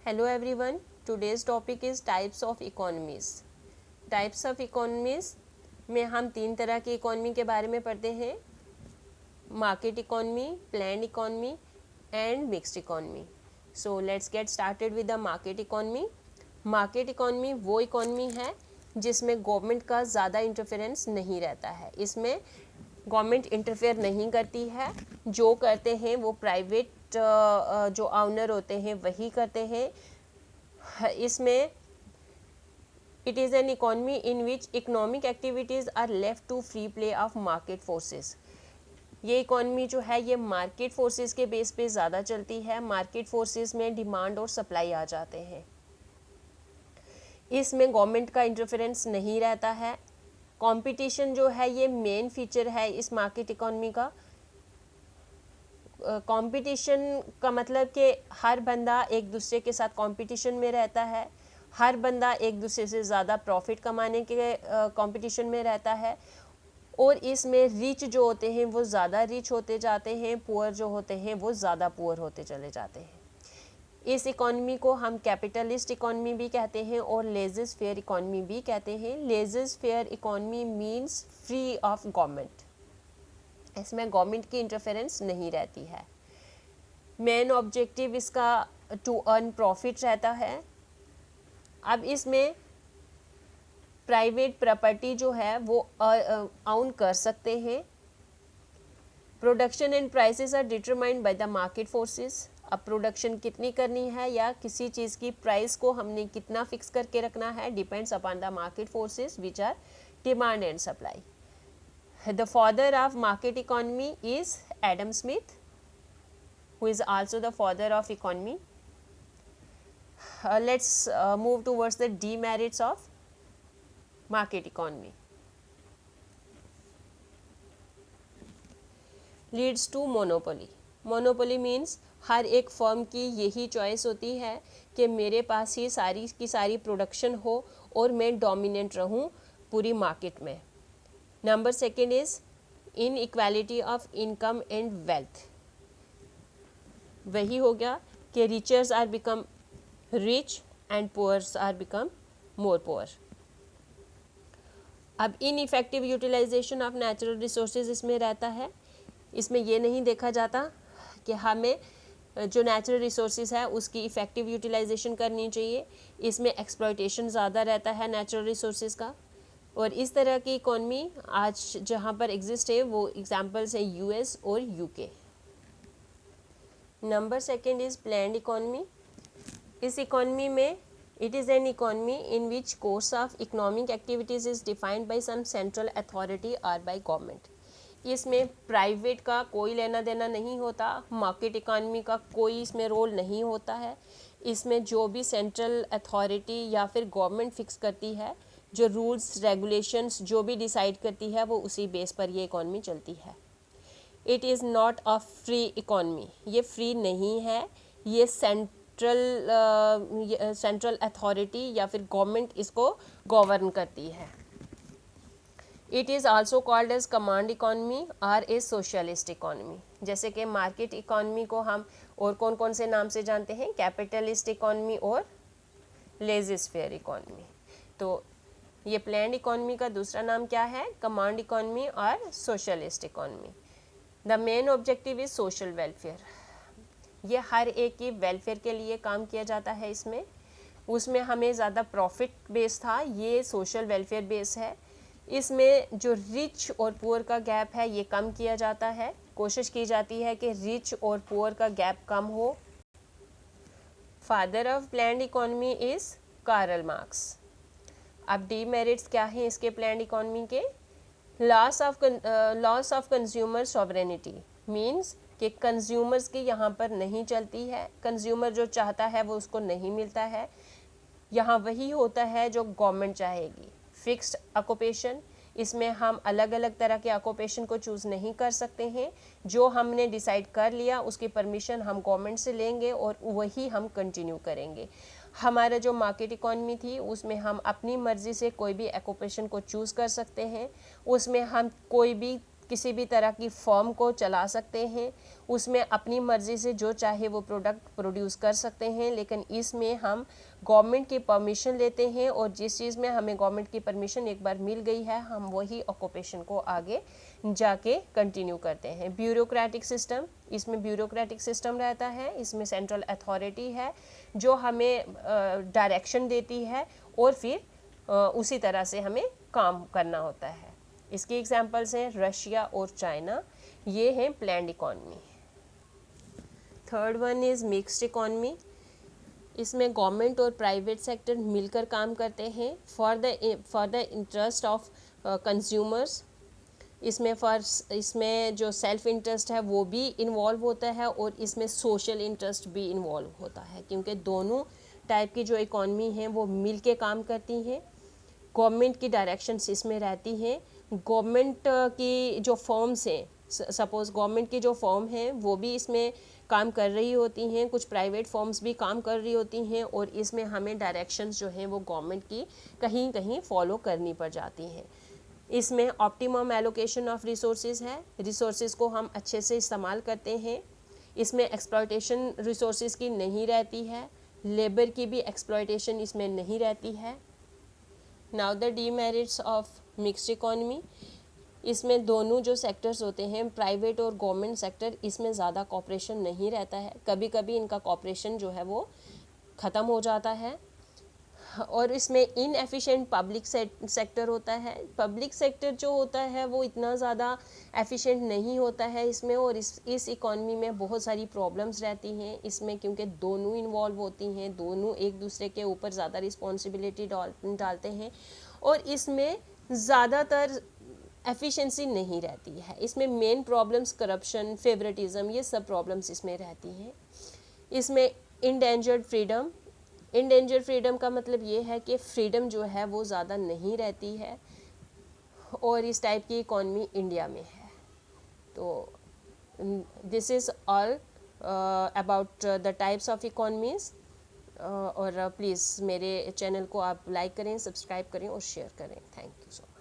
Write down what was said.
Hello everyone, today's topic is types of economies. Types of economies में हम तीन तरह की इकोनॉमी के बारे में पढ़ते हैं, market economy, planned economy and mixed economy. So let's get started with the market economy. Market economy वो इकोनॉमी है जिसमें गवर्नमेंट का ज़्यादा इंटरफेरेंस नहीं रहता है. इसमें गवर्नमेंट इंटरफेयर नहीं करती है, जो करते हैं वो प्राइवेट जो ऑनर होते हैं वही करते हैं. इसमें it is an economy in which economic activities are left to free play of market forces. ये इकोनॉमी जो है ये मार्केट फोर्सेस के बेस पे ज़्यादा चलती है. मार्केट फोर्सेस में डिमांड और सप्लाई आ जाते हैं. इसमें गवर्नमेंट का इंटरफेरेंस नहीं रहता है. कंपटीशन जो है ये मेन फीचर है इस मार्केट इकोनॉमी का. कंपटीशन का मतलब कि हर बंदा एक दूसरे के साथ कंपटीशन में रहता है. हर बंदा एक दूसरे से ज़्यादा प्रॉफिट कमाने के कंपटीशन में रहता है. और इसमें रिच जो होते हैं वो ज़्यादा रिच होते जाते हैं, पुअर जो होते हैं वो ज़्यादा पुअर होते चले जाते हैं. इस इकोनॉमी को हम कैपिटलिस्ट इकोनॉमी भी कहते हैं और लेज़र फेयर इकोनॉमी भी कहते हैं. Laser fair economy means free of government. इसमें गवर्नमेंट की इंटरफेरेंस नहीं रहती है. मेन ऑब्जेक्टिव इसका टू अर्न प्रॉफिट रहता है. अब इसमें प्राइवेट प्रॉपर्टी जो है वो ऑन कर सकते हैं. Production and prices are determined by the market forces. अब प्रोडक्शन कितनी करनी है या किसी चीज़ की प्राइस को हमने कितना फिक्स करके रखना है depends upon the market forces which are demand and supply. The father of market economy is Adam Smith, who is also the father of economy. Let's move towards the demerits of market economy. Leads to monopoly. Monopoly means हर एक firm की यही choice होती है कि मेरे पास ही सारी की सारी प्रोडक्शन हो और मैं डोमिनेंट रहूं पूरी मार्केट में. Number second is inequality of income and wealth. वही हो गया कि richers are become rich and poors are become more poor. अब ineffective utilization of natural resources इसमें रहता है. इसमें ये नहीं देखा जाता कि हमें जो नेचुरल रिसोर्सेज है उसकी इफ़ेक्टिव यूटिलाइजेशन करनी चाहिए. इसमें एक्सप्लॉयटेशन ज़्यादा रहता है नेचुरल रिसोर्सेज का. और इस तरह की इकोनॉमी आज जहाँ पर एग्जिस्ट है वो एग्जांपल्स है यूएस और UK. Number second is planned economy. इस इकोनॉमी में it is an economy in which course of economic activities is defined by some central authority और बाय गवर्नमेंट. इसमें प्राइवेट का कोई लेना देना नहीं होता. मार्केट इकोनॉमी का कोई इसमें रोल नहीं होता है. इसमें जो भी सेंट्रल अथॉरिटी या फिर गवर्नमेंट फिक्स करती है, जो रूल्स रेगुलेशंस जो भी डिसाइड करती है वो उसी बेस पर ये इकॉनमी चलती है. It is not a free economy. ये फ्री नहीं है. ये सेंट्रल अथॉरिटी या फिर गवर्नमेंट इसको गवर्न करती है. It is also called as command economy और ए सोशलिस्ट इकॉनमी. जैसे कि मार्केट इकॉनमी को हम और कौन कौन से नाम से जानते हैं, कैपिटलिस्ट इकॉनमी और लेज़र फेयर इकॉनमी. तो ये प्लान्ड इकॉनमी का दूसरा नाम क्या है, कमांड इकॉनमी और socialist economy. The main objective is social welfare. ये हर एक की वेलफेयर के लिए काम किया जाता है. उसमें हमें ज़्यादा प्रॉफिट बेस था, ये सोशल वेलफेयर बेस है. इसमें जो रिच और पुअर का गैप है ये कम किया जाता है. कोशिश की जाती है कि रिच और पुअर का गैप कम हो. Father of planned economy is Karl Marx. अब डीमेरिट्स क्या हैं इसके प्लान्ड इकॉनमी के. Loss of consumer sovereignty means कि कंज्यूमर्स की यहाँ पर नहीं चलती है. कंज्यूमर जो चाहता है वो उसको नहीं मिलता है. यहाँ वही होता है जो गवर्नमेंट चाहेगी. Fixed occupation. इसमें हम अलग अलग तरह के ऑक्यूपेशन को चूज़ नहीं कर सकते हैं. जो हमने डिसाइड कर लिया उसकी परमिशन हम गवर्नमेंट से लेंगे और वही हम कंटिन्यू करेंगे. हमारा जो मार्केट इकॉनमी थी उसमें हम अपनी मर्ज़ी से कोई भी ऑक्यूपेशन को चूज़ कर सकते हैं. उसमें हम कोई भी किसी भी तरह की फर्म को चला सकते हैं, उसमें अपनी मर्ज़ी से जो चाहे वो प्रोडक्ट प्रोड्यूस कर सकते हैं, लेकिन इसमें हम गवर्नमेंट की परमिशन लेते हैं और जिस चीज़ में हमें गवर्नमेंट की परमिशन एक बार मिल गई है हम वही ऑक्यूपेशन को आगे जाके कंटिन्यू करते हैं। ब्यूरोक्रेटिक सिस्टम, इसमें ब्यूरोक्रेटिक सिस्टम रहता है, इसमें सेंट्रल अथॉरिटी है जो हमें डायरेक्शन देती है और फिर उसी तरह से हमें काम करना होता है। इसकी एग्जांपल्स हैं रशिया और चाइना, ये हैं planned economy. Third one is mixed economy. इसमें गवर्नमेंट और प्राइवेट सेक्टर मिलकर काम करते हैं for the interest of consumers. इसमें जो सेल्फ इंटरेस्ट है वो भी इन्वॉल्व होता है और इसमें सोशल इंटरेस्ट भी इन्वॉल्व होता है, क्योंकि दोनों टाइप की जो इकॉनमी हैं वो मिल के काम करती हैं। गवर्नमेंट की डायरेक्शंस इसमें रहती हैं। गवर्नमेंट की जो फर्म्स हैं, सपोज़ गवर्नमेंट की जो फर्म हैं वो भी इसमें काम कर रही होती हैं, कुछ प्राइवेट फर्म्स भी काम कर रही होती हैं और इसमें हमें डायरेक्शंस जो हैं वो गवर्नमेंट की कहीं कहीं फॉलो करनी पड़ जाती हैं। इसमें ऑप्टिमम एलोकेशन ऑफ रिसोर्सेज है, रिसोर्सेज को हम अच्छे से इस्तेमाल करते हैं। इसमें एक्सप्लॉयटेशन रिसोर्सेज की नहीं रहती है, लेबर की भी एक्सप्लॉयटेशन इसमें नहीं रहती है। Now the demerits of mixed economy. इसमें दोनों जो सेक्टर्स होते हैं, प्राइवेट और गवर्नमेंट सेक्टर, इसमें ज़्यादा कॉपरेशन नहीं रहता है, कभी कभी इनका कॉपरेशन जो है वो ख़त्म हो जाता है। और इसमें इनएफिशिएंट पब्लिक सेक्टर होता है। पब्लिक सेक्टर जो होता है वो इतना ज़्यादा एफिशिएंट नहीं होता है इसमें, और इस इकॉनमी में बहुत सारी प्रॉब्लम्स रहती हैं इसमें, क्योंकि दोनों इन्वॉल्व होती हैं, दोनों एक दूसरे के ऊपर ज़्यादा रिस्पॉन्सिबिलिटी डालते हैं और इसमें ज़्यादातर एफिशिएंसी नहीं रहती है। इसमें मेन प्रॉब्लम्स करप्शन, फेवरेटिज्म, ये सब प्रॉब्लम्स इसमें रहती हैं। इसमें इंडेंजर्ड फ्रीडम, इंडेंजर फ्रीडम का मतलब ये है कि फ्रीडम जो है वो ज़्यादा नहीं रहती है और इस टाइप की इकॉनमी इंडिया में है। तो this is all about the types of economies. और प्लीज़ मेरे चैनल को आप लाइक करें, सब्सक्राइब करें और शेयर करें। Thank you so much.